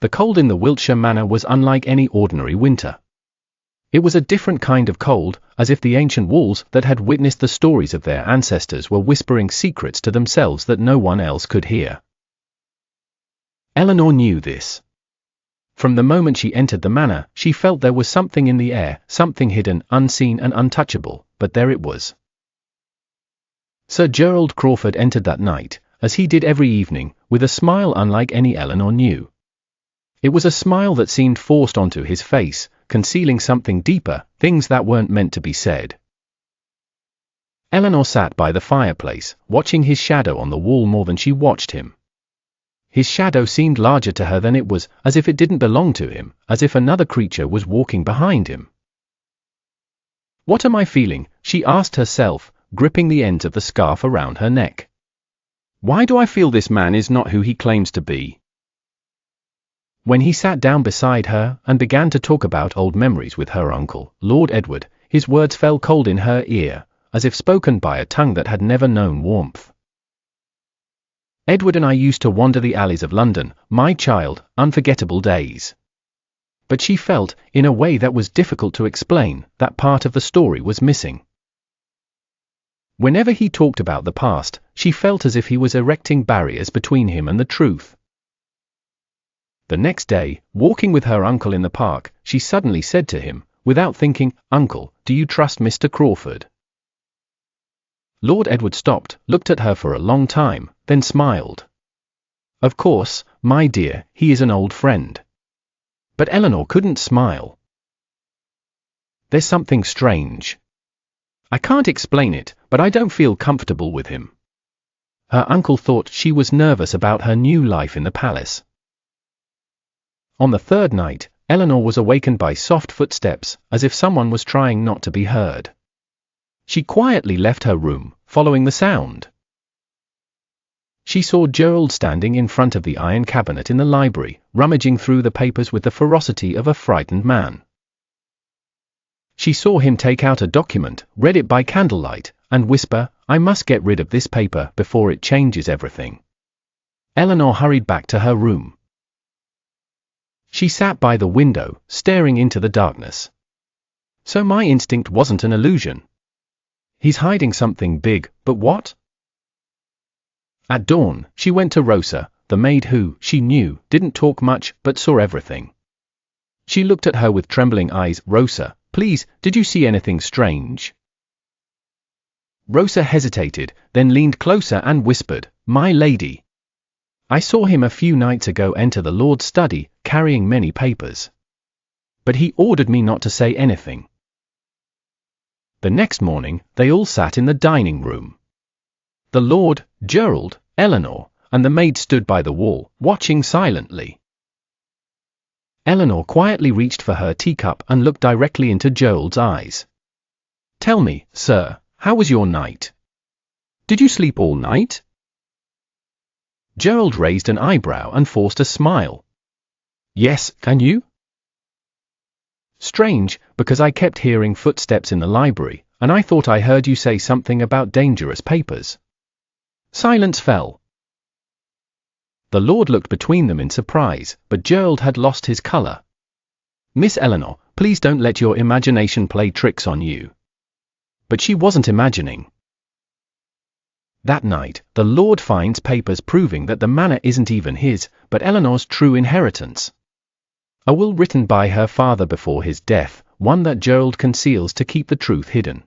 The cold in the Wiltshire manor was unlike any ordinary winter. It was a different kind of cold, as if the ancient walls that had witnessed the stories of their ancestors were whispering secrets to themselves that no one else could hear. Eleanor knew this. From the moment she entered the manor, she felt there was something in the air, something hidden, unseen and untouchable, but there it was. Sir Gerald Crawford entered that night, as he did every evening, with a smile unlike any Eleanor knew. It was a smile that seemed forced onto his face, concealing something deeper, things that weren't meant to be said. Eleanor sat by the fireplace, watching his shadow on the wall more than she watched him. His shadow seemed larger to her than it was, as if it didn't belong to him, as if another creature was walking behind him. "What am I feeling?" she asked herself, gripping the ends of the scarf around her neck. "Why do I feel this man is not who he claims to be?" When he sat down beside her and began to talk about old memories with her uncle, Lord Edward, his words fell cold in her ear, as if spoken by a tongue that had never known warmth. "Edward and I used to wander the alleys of London, my child, unforgettable days." But she felt, in a way that was difficult to explain, that part of the story was missing. Whenever he talked about the past, she felt as if he was erecting barriers between him and the truth. The next day, walking with her uncle in the park, she suddenly said to him, without thinking, "Uncle, do you trust Mr. Crawford?" Lord Edward stopped, looked at her for a long time, then smiled. "Of course, my dear, he is an old friend." But Eleanor couldn't smile. "There's something strange. I can't explain it, but I don't feel comfortable with him." Her uncle thought she was nervous about her new life in the palace. On the third night, Eleanor was awakened by soft footsteps, as if someone was trying not to be heard. She quietly left her room, following the sound. She saw Gerald standing in front of the iron cabinet in the library, rummaging through the papers with the ferocity of a frightened man. She saw him take out a document, read it by candlelight, and whisper, "I must get rid of this paper before it changes everything." Eleanor hurried back to her room. She sat by the window, staring into the darkness. So my instinct wasn't an illusion. He's hiding something big, but what? At dawn, she went to Rosa, the maid who, she knew, didn't talk much, but saw everything. She looked at her with trembling eyes. "Rosa, please, did you see anything strange?" Rosa hesitated, then leaned closer and whispered, "My lady. I saw him a few nights ago enter the Lord's study, carrying many papers. But he ordered me not to say anything." The next morning, they all sat in the dining room. The Lord, Gerald, Eleanor, and the maid stood by the wall, watching silently. Eleanor quietly reached for her teacup and looked directly into Gerald's eyes. "Tell me, sir, how was your night? Did you sleep all night?" Gerald raised an eyebrow and forced a smile. "Yes, and you?" "Strange, because I kept hearing footsteps in the library, and I thought I heard you say something about dangerous papers." Silence fell. The Lord looked between them in surprise, but Gerald had lost his colour. "Miss Eleanor, please don't let your imagination play tricks on you." But she wasn't imagining. That night, the Lord finds papers proving that the manor isn't even his, but Eleanor's true inheritance. A will written by her father before his death, one that Gerald conceals to keep the truth hidden.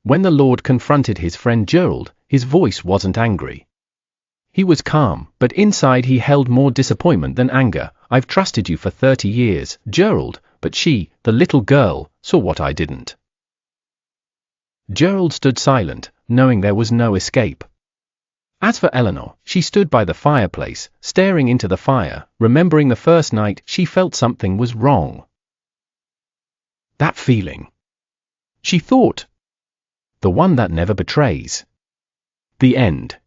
When the Lord confronted his friend Gerald, his voice wasn't angry. He was calm, but inside he held more disappointment than anger. "I've trusted you for 30 years, Gerald, but she, the little girl, saw what I didn't." Gerald stood silent, knowing there was no escape. As for Eleanor, she stood by the fireplace, staring into the fire, remembering the first night she felt something was wrong. That feeling. She thought. The one that never betrays. The end.